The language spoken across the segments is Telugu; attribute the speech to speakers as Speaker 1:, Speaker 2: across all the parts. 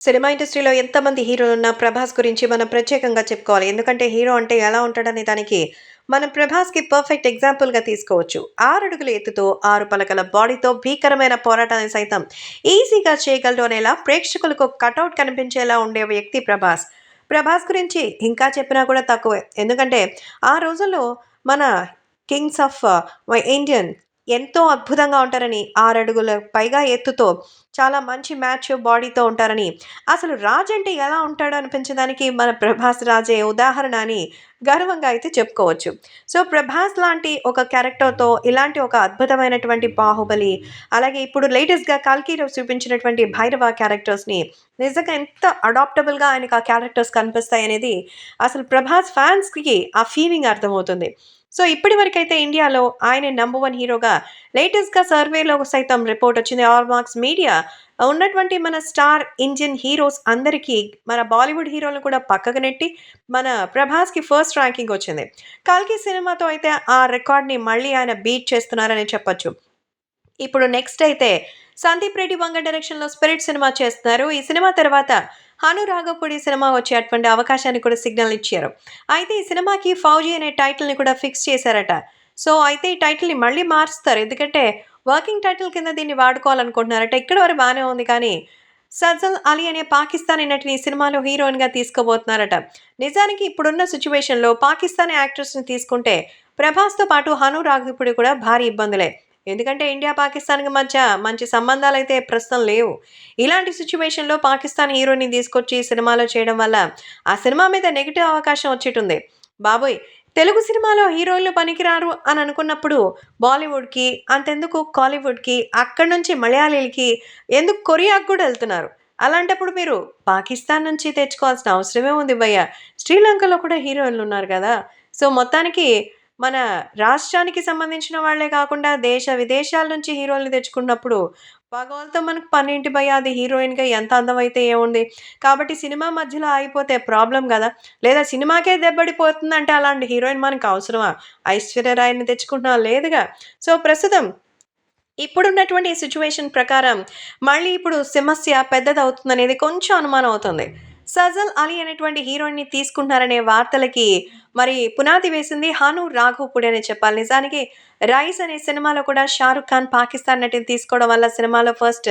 Speaker 1: సినిమా ఇండస్ట్రీలో ఎంతమంది హీరోలున్నా 'ప్రభాస్' గురించి మనం ప్రత్యేకంగా చెప్పుకోవాలి. ఎందుకంటే హీరో అంటే ఎలా ఉంటాడనే దానికి మనం 'ప్రభాస్‌కి' పర్ఫెక్ట్ ఎగ్జాంపుల్‌గా తీసుకోవచ్చు. 6 అడుగుల ఎత్తుతో, 6 పలకల బాడీతో భీకరమైన పోరాటాన్ని సైతం ఈజీగా చేయగలడు అనేలా ప్రేక్షకులకు కటౌట్ కనిపించేలా ఉండే వ్యక్తి 'ప్రభాస్'. 'ప్రభాస్' గురించి ఇంకా చెప్పినా కూడా తక్కువే. ఎందుకంటే ఆ రోజుల్లో మన కింగ్స్ ఆఫ్ ఇండియన్ ఎంతో అద్భుతంగా ఉంటారని, 6 అడుగుల పైగా ఎత్తుతో చాలా మంచి మ్యాచ్ బాడీతో ఉంటారని, అసలు రాజ్ అంటే ఎలా ఉంటాడో అనిపించడానికి మన 'ప్రభాస్ రాజే' ఉదాహరణ అని గర్వంగా అయితే చెప్పుకోవచ్చు. సో, 'ప్రభాస్' లాంటి ఒక క్యారెక్టర్‌తో ఇలాంటి ఒక అద్భుతమైనటువంటి 'బాహుబలి' అలాగే ఇప్పుడు లేటెస్ట్‌గా 'కల్కిలో' చూపించినటువంటి 'భైరవ' క్యారెక్టర్స్‌ని నిజంగా ఎంత అడాప్టబుల్‌గా ఆయనకి ఆ క్యారెక్టర్స్ కనిపిస్తాయనేది అసలు 'ప్రభాస్' ఫ్యాన్స్‌కి ఆ ఫీలింగ్ అర్థమవుతుంది. సో, ఇప్పటి వరకైతే ఇండియాలో ఆయనే నంబర్ 1 హీరోగా లేటెస్ట్‌గా సర్వేలో సైతం రిపోర్ట్ వచ్చింది. ఆల్ మార్క్స్ మీడియా ఉన్నటువంటి మన స్టార్ ఇండియన్ హీరోస్ అందరికీ మన బాలీవుడ్ హీరోలను కూడా పక్కకు నెట్టి మన 'ప్రభాస్‌కి' ఫస్ట్ ర్యాంకింగ్ వచ్చింది. 'కల్కి' సినిమాతో అయితే ఆ రికార్డ్‌ని మళ్ళీ ఆయన బీట్ చేస్తున్నారనే చెప్పొచ్చు. ఇప్పుడు నెక్స్ట్ అయితే 'సందీప్ రెడ్డి వంగ' డైరెక్షన్‌లో 'స్పిరిట్' సినిమా చేస్తున్నారు. ఈ సినిమా తర్వాత 'హను రాఘవపూడి' సినిమా వచ్చేటువంటి అవకాశాన్ని కూడా సిగ్నల్ ఇచ్చారు. అయితే ఈ సినిమాకి 'ఫౌజీ' అనే టైటిల్‌ని కూడా ఫిక్స్ చేశారట. సో, అయితే ఈ టైటిల్‌ని మళ్ళీ మారుస్తారు. ఎందుకంటే వర్కింగ్ టైటిల్ కింద దీన్ని వాడుకోవాలనుకుంటున్నారట. ఇక్కడి వరకు బానే ఉంది కానీ 'సజల్ అలీ' అనే పాకిస్తానీ నటిని ఈ సినిమాలో హీరోయిన్‌గా తీసుకోబోతున్నారట. నిజానికి ఇప్పుడున్న సిట్యుయేషన్‌లో పాకిస్తానీ యాక్ట్రెస్‌ని తీసుకుంటే 'ప్రభాస్‌తో' పాటు 'హను రాఘవపూడి' కూడా భారీ ఇబ్బందులే. ఎందుకంటే ఇండియా, పాకిస్తాన్‌కి మధ్య మంచి సంబంధాలైతే ప్రస్తుతం లేవు. ఇలాంటి సిట్యుయేషన్‌లో పాకిస్తాన్ హీరోని తీసుకొచ్చి ఈ సినిమాలో చేయడం వల్ల ఆ సినిమా మీద నెగెటివ్ అవకాశం వచ్చేటుంది. బాబోయ్! తెలుగు సినిమాలో హీరోయిన్‌లు పనికిరారు అని అనుకున్నప్పుడు బాలీవుడ్‌కి, అంతెందుకు కాలీవుడ్‌కి, అక్కడి నుంచి మలయాళీలకి, ఎందుకు కొరియాకి కూడా ఎళ్తున్నారు. అలాంటప్పుడు మీరు పాకిస్తాన్ నుంచి తెచ్చుకోవాల్సిన అవసరమే ఉంది భయ్యా. శ్రీలంకలో కూడా హీరోయిన్‌లున్నారు గదా! సో, మొత్తానికి మన రాష్ట్రానికి సంబంధించిన వాళ్ళే కాకుండా దేశ విదేశాల నుంచి హీరోల్ని తెచ్చుకున్నప్పుడు పగోలతో మనకు పనేంటి భయ్యా, అది హీరోయిన్‌గా ఎంత అందమైతే ఏముంది. కాబట్టి సినిమా మధ్యలో ఆగిపోతే ప్రాబ్లమ్ గదా! లేదా సినిమాకే దెబ్బడిపోతుందంటే అలాంటి హీరోయిన్ మనకు అవసరమా? ఐశ్వర్య రాయ్‌ని తెచ్చుకుంటున్నామా? లేదుగా. సో, ప్రస్తుతం ఇప్పుడున్నటువంటి సిట్యుయేషన్ ప్రకారం మళ్ళీ ఇప్పుడు సమస్య పెద్దదవుతుందనేది కొంచెం అనుమానం అవుతుంది. 'సజల్ అలీ' అనేటువంటి హీరోయిన్‌ని తీసుకుంటున్నారనే వార్తలకి మరి పునాది వేసింది 'హను రాఘవపూడి' అనే చెప్పాలి. నిజానికి 'రైస్' అనే సినిమాలో కూడా 'షారుఖ్ ఖాన్' పాకిస్తాన్ నటిని తీసుకోవడం వల్ల సినిమాలో ఫస్ట్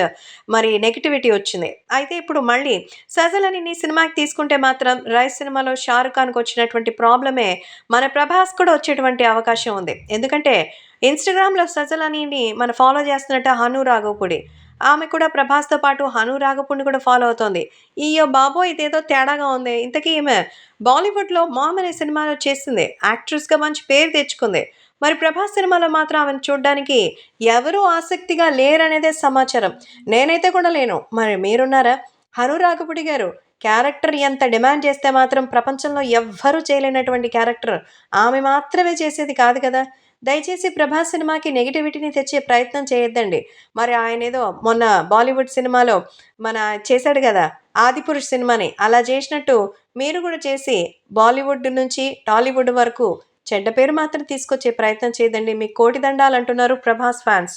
Speaker 1: మరి నెగటివిటీ వచ్చింది. అయితే ఇప్పుడు మళ్ళీ 'సజల్ అలీని' సినిమాకి తీసుకుంటే మాత్రం 'రైస్' సినిమాలో 'షారుఖ్ ఖాన్‌కి' వచ్చినటువంటి ప్రాబ్లమే మన 'ప్రభాస్' కూడా వచ్చేటువంటి అవకాశం ఉంది. ఎందుకంటే ఇన్‌స్టాగ్రామ్‌లో 'సజల్ అలీని' మనం ఫాలో చేస్తున్నట్టు 'హను రాఘవపూడి'. ఆమె కూడా 'ప్రభాస్‌తో' పాటు 'హను రాఘవపూడిని' కూడా ఫాలో అవుతోంది. అయ్య బాబోయ్! ఇదేదో తేడాగా ఉందే. ఇంతకీ ఈమె బాలీవుడ్‌లో 'మామ్' అనే సినిమాలో చేసింది. యాక్ట్రెస్‌గా మంచి పేరు తెచ్చుకుంది. మరి 'ప్రభాస్' సినిమాలో మాత్రం ఆమెను చూడ్డానికి ఎవరూ ఆసక్తిగా లేరనేదే సమాచారం. నేనైతే కూడా లేను. మరి మీరున్నారా? 'హను రాఘవపూడి' గారు క్యారెక్టర్ ఎంత డిమాండ్ చేస్తే మాత్రం ప్రపంచంలో ఎవ్వరూ చేయలేనటువంటి క్యారెక్టర్ ఆమె మాత్రమే చేసేది కాదు కదా! దయచేసి 'ప్రభాస్' సినిమాకి నెగటివిటీని తెచ్చే ప్రయత్నం చేయొద్దండి. మరి ఆయనేదో మొన్న బాలీవుడ్ సినిమాలో మన చేశాడు గదా! 'ఆదిపురుష్' సినిమాని. అలా చేసినట్టు మీరు గూడా చేసి బాలీవుడ్ నుంచి టాలీవుడ్ వరకు చెడ్డ పేరు మాత్రం తీసుకొచ్చే ప్రయత్నం చేయదండి. మీకు కోటి దండాలంటున్నారు 'ప్రభాస్' ఫ్యాన్స్.